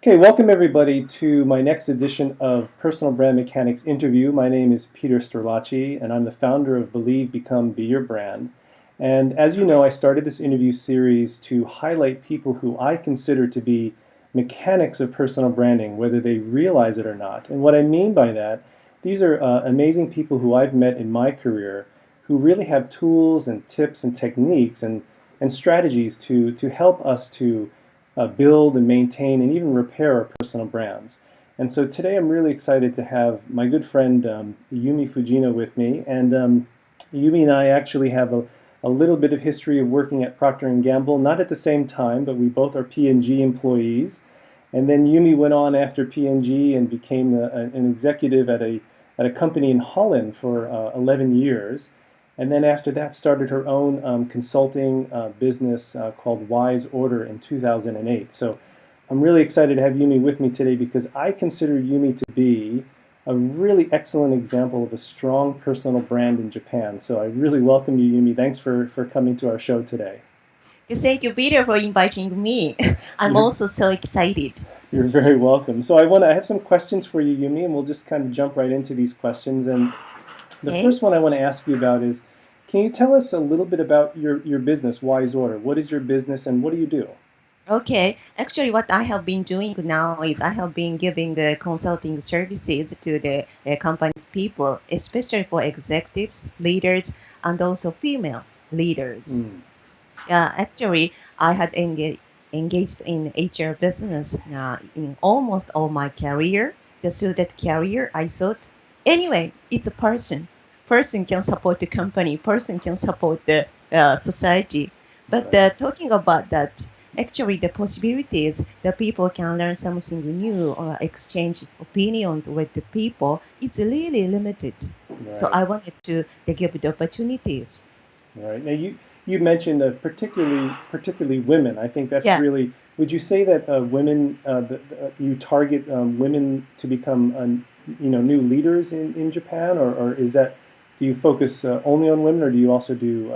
Okay, welcome everybody to my next edition of Personal Brand Mechanics Interview. My name is Peter Sterlacci, and I'm the founder of Believe, Become, Be Your Brand. And as you know, I started this interview series to highlight people who I consider to be mechanics of personal branding, whether they realize it or not. And what I mean by that, these are amazing people who I've met in my career who really have tools and tips and techniques and strategies to help us to build and maintain and even repair our personal brands. And so today I'm really excited to have my good friend Yumi Fujino with me. And Yumi and I actually have a little bit of history of working at Procter & Gamble, not at the same time, but we both are P&G employees. And then Yumi went on after P&G and became an executive at a company in Holland for 11 years. And then after that started her own consulting business called Wise Order in 2008. So I'm really excited to have Yumi with me today because I consider Yumi to be a really excellent example of a strong personal brand in Japan. So I really welcome you, Yumi. Thanks for coming to our show today. Thank you, Peter, for inviting me. I'm also so excited. You're very welcome. So I have some questions for you, Yumi, and we'll just kind of jump right into these questions. And the first one I want to ask you about is, can you tell us a little bit about your business, Wise Order? What is your business and what do you do? Okay, actually what I have been doing now is I have been giving the consulting services to the company people, especially for executives, leaders, and also female leaders. Actually, I had engaged in HR business in almost all my career. So that career, I thought, anyway, it's a person. Person can support the company. Person can support the society. But talking about that, actually the possibilities that people can learn something new or exchange opinions with the people, it's really limited. Right. So I wanted to give the opportunities. Right. Now you mentioned particularly women. I think that's Yeah. really. Would you say that women you target women to become new leaders in Japan, or is that, do you focus only on women, or do you also do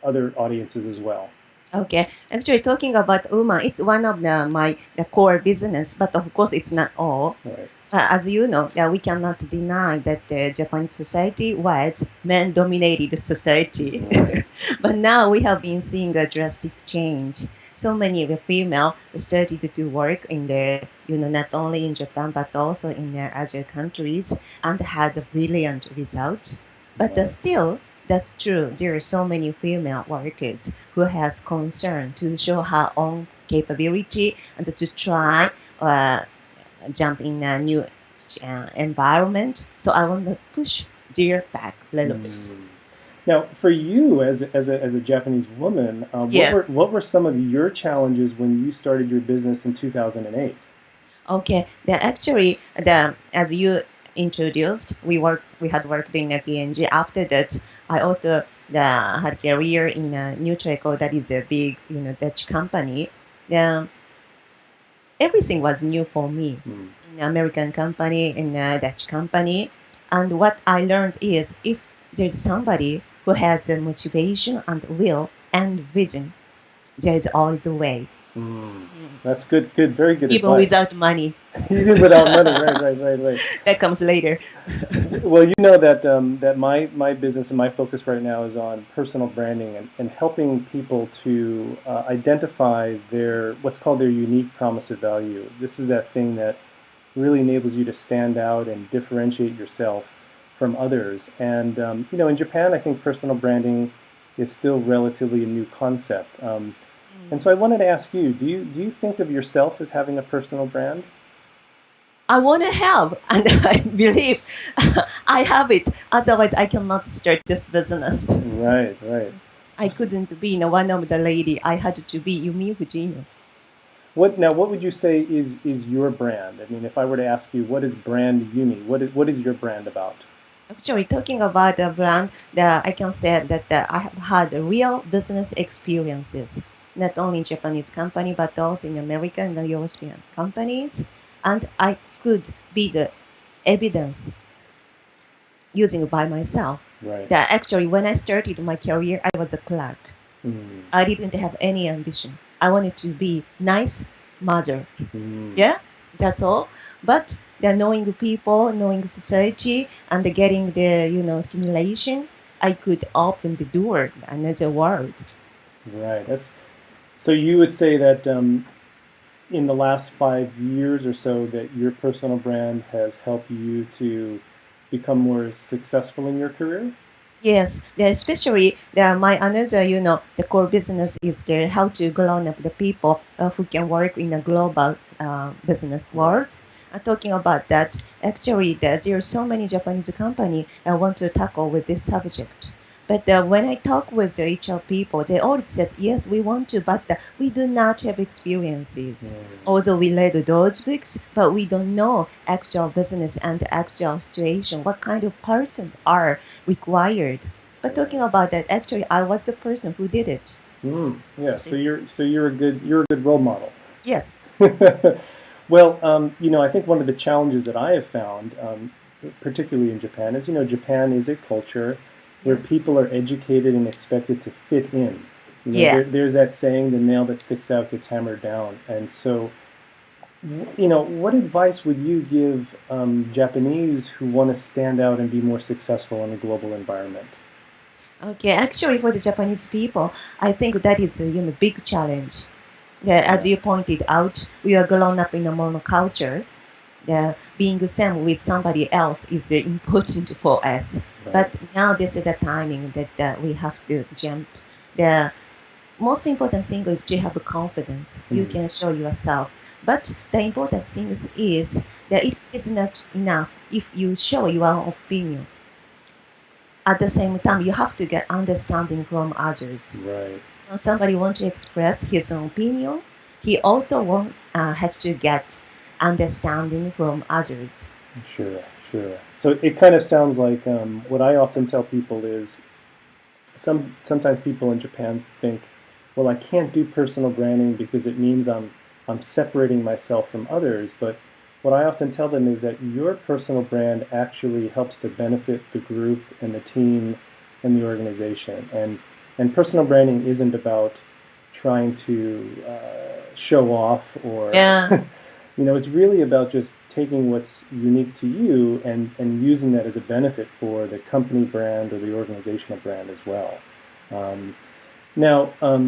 other audiences as well? Okay, actually talking about women, it's one of the core business, but of course it's not all. Right. As you know, we cannot deny that the Japanese society was men-dominated society. Right. But now we have been seeing a drastic change. So many of the female started to work in the, not only in Japan, but also in their other countries and had a brilliant result. But Right. still, that's true. There are so many female workers who has concern to show her own capability and to try jump in a new environment. So I want to push their back a little bit. Now, for you as a Japanese woman, Yes. what were some of your challenges when you started your business in 2008? Okay. Then actually, as you introduced, we had worked in a P&G. After that, I also had career in Nutreco, that is a big, Dutch company. Then everything was new for me. In an American company, in a Dutch company. And what I learned is if there's somebody who has a motivation and will and vision, there is always a way. That's good, very good Even advice. without money. Even without money, right. That comes later. Well, you know that that my business and my focus right now is on personal branding and helping people to identify what's called their unique promise of value. This is that thing that really enables you to stand out and differentiate yourself from others. And in Japan, I think personal branding is still relatively a new concept. And so I wanted to ask you, do you think of yourself as having a personal brand? I want to have, and I believe I have it. Otherwise, I cannot start this business. Right. I couldn't be one of the lady. I had to be Yumi Fujino. What would you say is your brand? I mean, if I were to ask you, what is brand Yumi? What is your brand about? Actually, talking about the brand, I can say that I have had real business experiences, not only in Japanese company, but also in American and European companies. And I could be the evidence using by myself. Right. That actually, when I started my career, I was a clerk. I didn't have any ambition. I wanted to be nice mother. Yeah, That's all. But they're knowing the people, knowing society, and getting the stimulation. I could open the door to another world. Right. That's so you would say that in the last 5 years or so that your personal brand has helped you to become more successful in your career? Yes, especially my another, the core business is the how to grow up the people who can work in a global business Right. world. Talking about that, actually, there are so many Japanese company want to tackle with this subject. But when I talk with the HR people, they all said, yes, we want to, but we do not have experiences. Although we read those books, but we don't know actual business and actual situation, what kind of persons are required. But talking about that, actually, I was the person who did it. Yeah. So See? you're a good role model. Yes. Well, I think one of the challenges that I have found, particularly in Japan, is Japan is a culture where Yes. people are educated and expected to fit in. Yeah. There's that saying, "The nail that sticks out gets hammered down," and so what advice would you give Japanese who want to stand out and be more successful in a global environment? Okay. Actually, for the Japanese people, I think that is a big challenge. As Yeah, you pointed out, we are grown up in a monoculture. Being the same with somebody else is important for us. right. But now this is the timing that we have to jump. The most important thing is to have confidence. You Mm, can show yourself. But the important thing is that it is not enough if you show your opinion. At the same time, you have to get understanding from others. right. When somebody wants to express his own opinion, he also has to get understanding from others. Sure, sure. So it kind of sounds like what I often tell people is sometimes people in Japan think, well, I can't do personal branding because it means I'm separating myself from others. But what I often tell them is that your personal brand actually helps to benefit the group and the team and the organization. And personal branding isn't about trying to show off or Yeah. it's really about just taking what's unique to you and using that as a benefit for the company brand or the organizational brand as well. Um,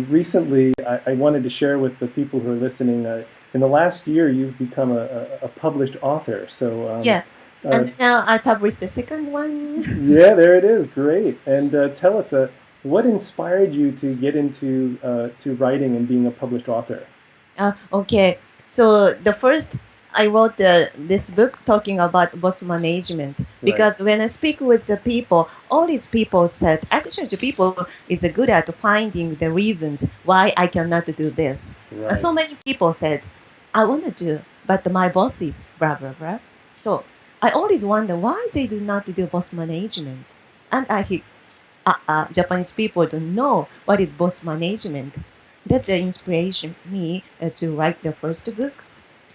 Recently, I wanted to share with the people who are listening. In the last year, you've become a published author. So, Yeah. uh, And now I published the second one. yeah, there it is. Great. And tell us, what inspired you to get into to writing and being a published author? Okay. So the first I wrote this book talking about boss management Right, because when I speak with the people, all these people said actually the people is good at finding the reasons why I cannot do this. And right. so many people said, I want to do, but my boss is blah blah blah. So I always wonder why they do not do boss management. And I hit Japanese people don't know what is boss management. That's the inspiration for me to write the first book.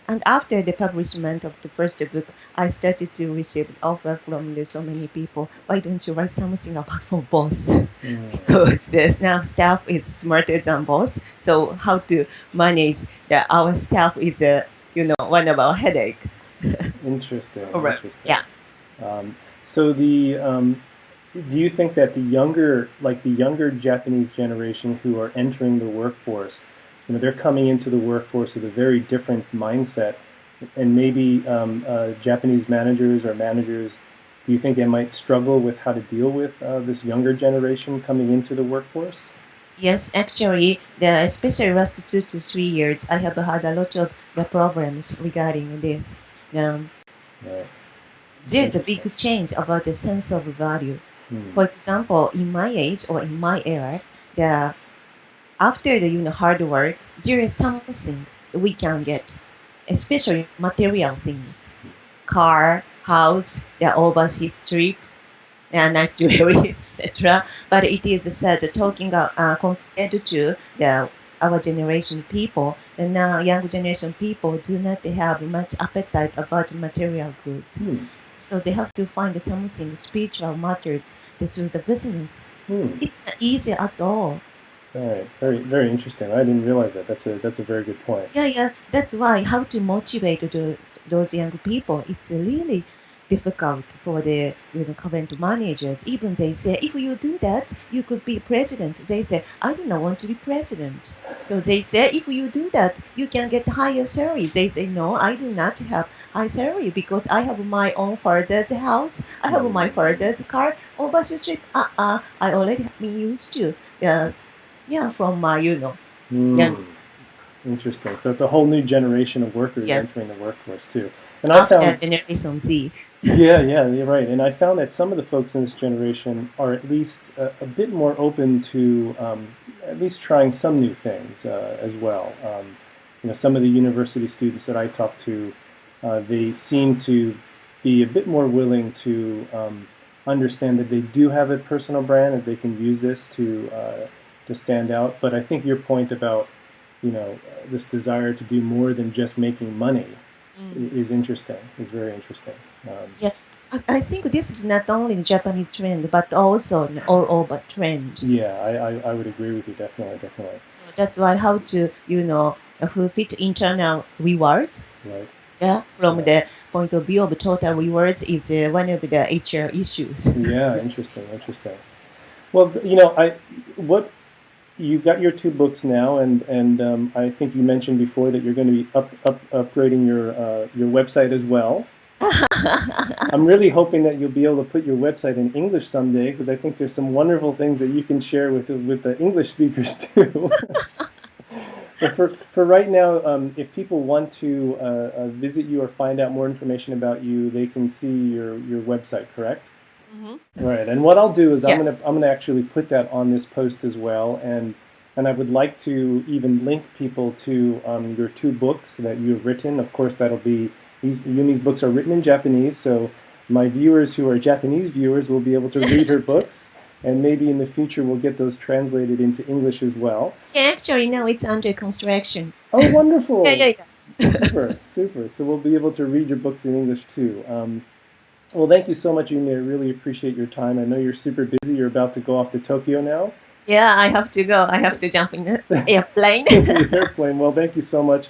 And after the publishment of the first book, I started to receive offer from so many people. Why don't you write something about for boss? Because there's now staff is smarter than boss. So how to manage our staff is one of our headache. Interesting, Correct. interesting. Yeah. So do you think that the younger Japanese generation who are entering the workforce, they're coming into the workforce with a very different mindset, and maybe Japanese managers or managers, do you think they might struggle with how to deal with this younger generation coming into the workforce? Yes, actually, especially last 2 to 3 years, I have had a lot of the problems regarding this. Um, Right. It's there's a interesting. big change about the sense of value. Hmm. For example, in my age or in my era, the after the hard work, there is something we can get, especially material things, car, house, the overseas trip, nice jewelry, etc. But it is said talking compared to our generation people, and now young generation people do not have much appetite about material goods. Hmm. So they have to find something spiritual matters through the business. Hmm. It's not easy at all. All right. Very, very interesting. I didn't realize that. That's a very good point. Yeah, yeah. That's why how to motivate those young people. It's really difficult for the current managers. Even they say, if you do that, you could be president. They say, I do not want to be president. So they say, if you do that, you can get higher salary. They say, no, I do not have high salary because I have my own father's house. I have my father's car. Overseas trip, I already have been used to. Yeah, from my, young. Hmm. Interesting. So it's a whole new generation of workers Yes. entering the workforce too. And I After found, Generation Z. yeah, yeah, you're right. And I found that some of the folks in this generation are at least a bit more open to at least trying some new things as well. Some of the university students that I talk to, they seem to be a bit more willing to understand that they do have a personal brand and they can use this to stand out. But I think your point about this desire to do more than just making money Mm. is interesting. Is very interesting. Yeah, I think this is not only the Japanese trend, but also an all over trend. Yeah, I would agree with you definitely, definitely. So that's why how to, fulfill internal rewards. Right. Yeah, from Yeah. the point of view of total rewards is one of the HR issues. Yeah, interesting, interesting. Well, what you've got your two books now, and I think you mentioned before that you're going to be upgrading your website as well. I'm really hoping that you'll be able to put your website in English someday because I think there's some wonderful things that you can share with the English speakers too. But for right now, if people want to visit you or find out more information about you, they can see your website, correct? Mhm. Right. And what I'll do is Yeah. I'm gonna actually put that on this post as well, and I would like to even link people to your two books that you've written. Of course, that'll be Yumi's books are written in Japanese, so my viewers who are Japanese viewers will be able to read her books, and maybe in the future we'll get those translated into English as well. Yeah, actually now it's under construction. Oh, wonderful! Yeah, yeah, yeah. Super, super. So we'll be able to read your books in English too. Well, thank you so much, Yumi. I really appreciate your time. I know you're super busy. You're about to go off to Tokyo now. Yeah, I have to go. I have to jump in the airplane. The airplane. Well, thank you so much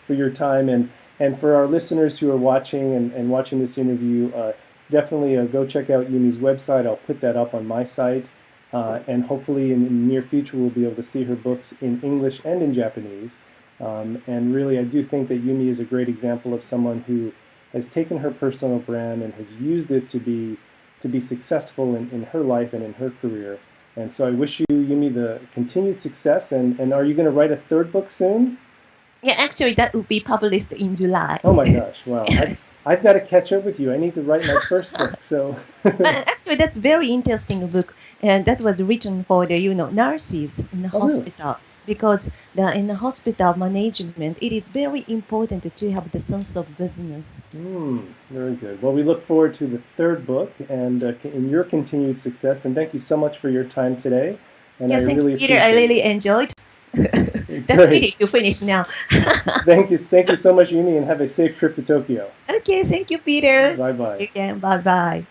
for your time. And for our listeners who are watching and watching this interview, definitely go check out Yumi's website. I'll put that up on my site. And hopefully in the near future, we'll be able to see her books in English and in Japanese. And really, I do think that Yumi is a great example of someone who has taken her personal brand and has used it to be successful in her life and in her career. And so I wish you, Yumi, the continued success. And are you going to write a third book soon? Yeah, actually that will be published in July. Oh my gosh! Wow, I've got to catch up with you. I need to write my first book. So Actually, that's very interesting book, and that was written for the nurses in the oh really? hospital because in the hospital management, it is very important to have the sense of business. Very good. Well, we look forward to the third book and in your continued success. And thank you so much for your time today. And I Yes, thank you, really Peter. I appreciate really enjoyed. it. That's Great. really to finish now. Thank you so much, Yumi, and have a safe trip to Tokyo. Okay, thank you, Peter. Bye bye. Again, bye bye.